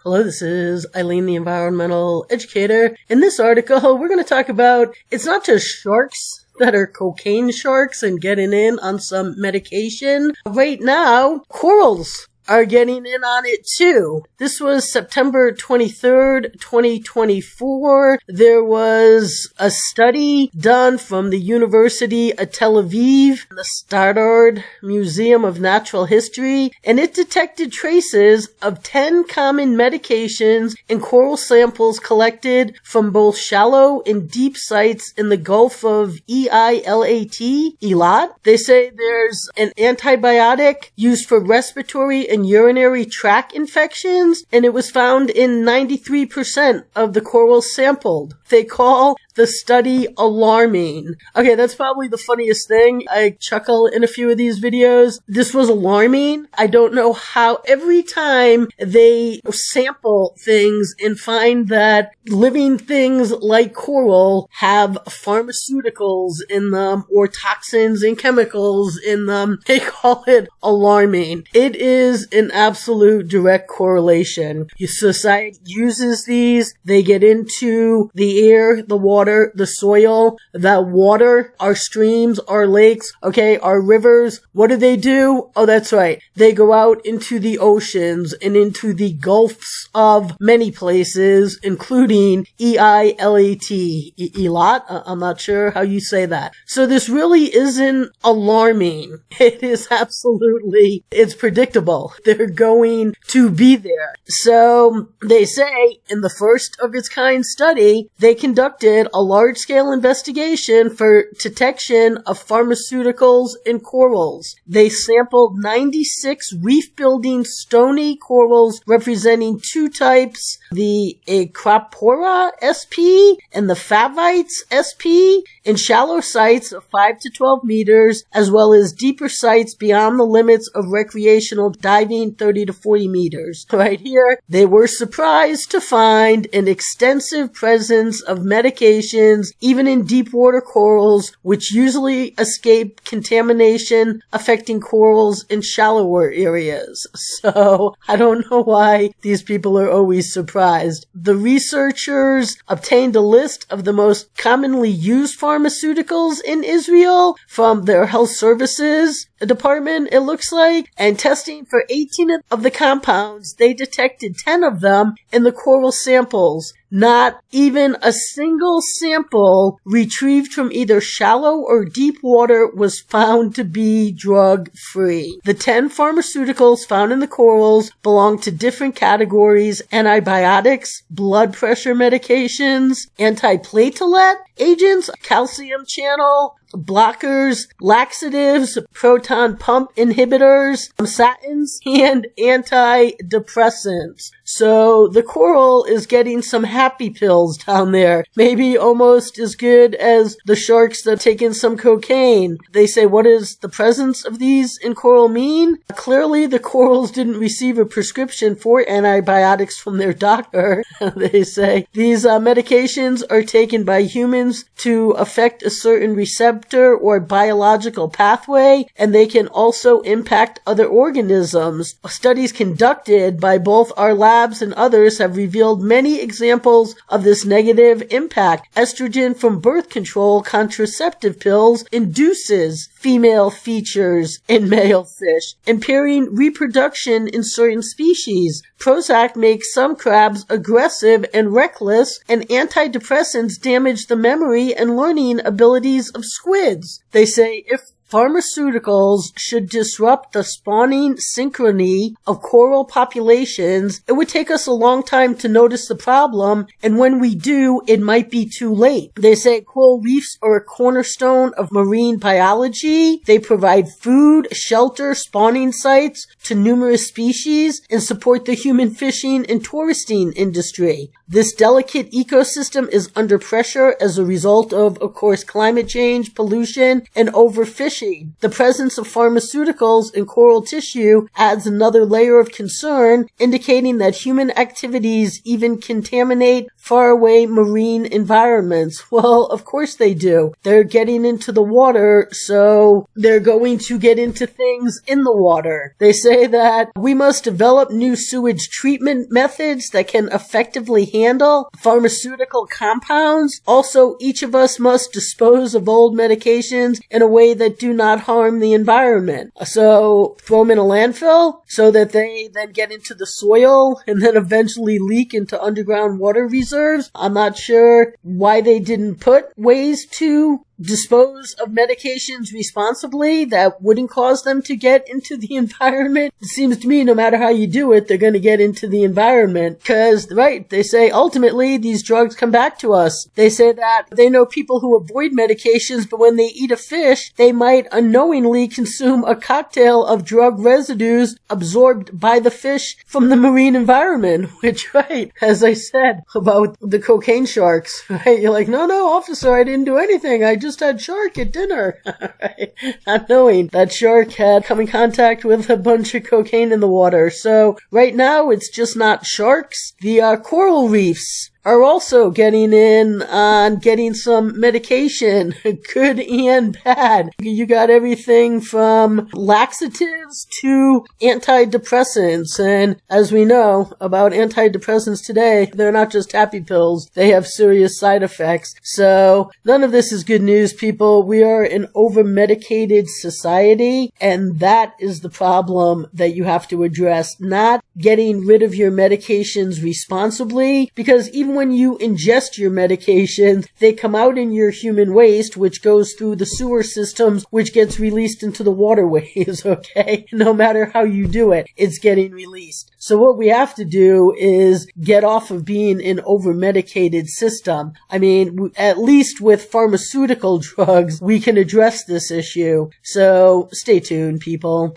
Hello, this is Eileen, the environmental educator. In this article, we're going to talk about, it's not just sharks that are cocaine sharks and getting in on some medication. Right now, corals are getting in on it too. This was September 23rd, 2024. There was a study done from the University of Tel Aviv, the Stoddard Museum of Natural History, and it detected traces of 10 common medications in coral samples collected from both shallow and deep sites in the Gulf of Eilat. They say there's an antibiotic used for respiratory and urinary tract infections, and it was found in 93% of the corals sampled. They call the study alarming. Okay, that's probably the funniest thing. I chuckle in a few of these videos. This was alarming. I don't know how every time they sample things and find that living things like coral have pharmaceuticals in them or toxins and chemicals in them, they call it alarming. It is an absolute direct correlation. Society uses these. They get into the air, the water, the soil, that water, our streams, our lakes, okay, our rivers. What do? Oh, that's right. They go out into the oceans and into the gulfs of many places, including Eilat. I'm not sure how you say that. So this really isn't alarming. It is absolutely, it's predictable. They're going to be there. So they say in the first of its kind study, they conducted a large-scale investigation for detection of pharmaceuticals in corals. They sampled 96 reef-building stony corals representing two types, the Acropora sp and the Favites sp, in shallow sites of 5 to 12 meters, as well as deeper sites beyond the limits of recreational diving 30 to 40 meters. Right here, they were surprised to find an extensive presence of medications, even in deep water corals, which usually escape contamination affecting corals in shallower areas. So, I don't know why these people are always surprised. The researchers obtained a list of the most commonly used pharmaceuticals in Israel from their health services department, it looks like, and testing for 18 of the compounds, they detected 10 of them in the coral samples. Not even a single sample retrieved from either shallow or deep water was found to be drug-free. The 10 pharmaceuticals found in the corals belong to different categories: antibiotics, blood pressure medications, antiplatelet agents, calcium channel blockers, laxatives, proton pump inhibitors, statins, and antidepressants. So the coral is getting some happy pills down there. Maybe almost as good as the sharks that take in some cocaine. They say, what does the presence of these in coral mean? Clearly, the corals didn't receive a prescription for antibiotics from their doctor. They say these medications are taken by humans to affect a certain receptor or biological pathway, and they can also impact other organisms. Studies conducted by both our labs and others have revealed many examples of this negative impact. Estrogen from birth control contraceptive pills induces female features in male fish, impairing reproduction in certain species. Prozac makes some crabs aggressive and reckless, and antidepressants damage the memory and learning abilities of squids. They say if pharmaceuticals should disrupt the spawning synchrony of coral populations, it would take us a long time to notice the problem, and when we do, it might be too late. They say coral reefs are a cornerstone of marine biology. They provide food, shelter, spawning sites to numerous species, and support the human fishing and touristing industry. This delicate ecosystem is under pressure as a result of course, climate change, pollution, and overfishing fishy. The presence of pharmaceuticals in coral tissue adds another layer of concern, indicating that human activities even contaminate faraway marine environments. Well, of course they do. They're getting into the water, so they're going to get into things in the water. They say that we must develop new sewage treatment methods that can effectively handle pharmaceutical compounds. Also, each of us must dispose of old medications in a way that do not harm the environment. So, throw them in a landfill so that they then get into the soil and then eventually leak into underground water reserves. I'm not sure why they didn't put ways to dispose of medications responsibly that wouldn't cause them to get into the environment. It seems to me no matter how you do it, they're going to get into the environment because, right, they say ultimately these drugs come back to us. They say that they know people who avoid medications, but when they eat a fish, they might unknowingly consume a cocktail of drug residues absorbed by the fish from the marine environment, which, right, as I said about the cocaine sharks, right, you're like, no, officer, I didn't do anything. I just had shark at dinner. Right? Not knowing that shark had come in contact with a bunch of cocaine in the water. So right now it's just not sharks. The coral reefs are also getting in on getting some medication, good and bad. You got everything from laxatives to antidepressants. And as we know about antidepressants today, they're not just happy pills. They have serious side effects. So none of this is good news, people. We are an over-medicated society, and that is the problem that you have to address. Not getting rid of your medications responsibly, because even when you ingest your medications, they come out in your human waste, which goes through the sewer systems, which gets released into the waterways, okay? No matter how you do it, it's getting released. So what we have to do is get off of being an over-medicated system. I mean, at least with pharmaceutical drugs, we can address this issue. So stay tuned, people.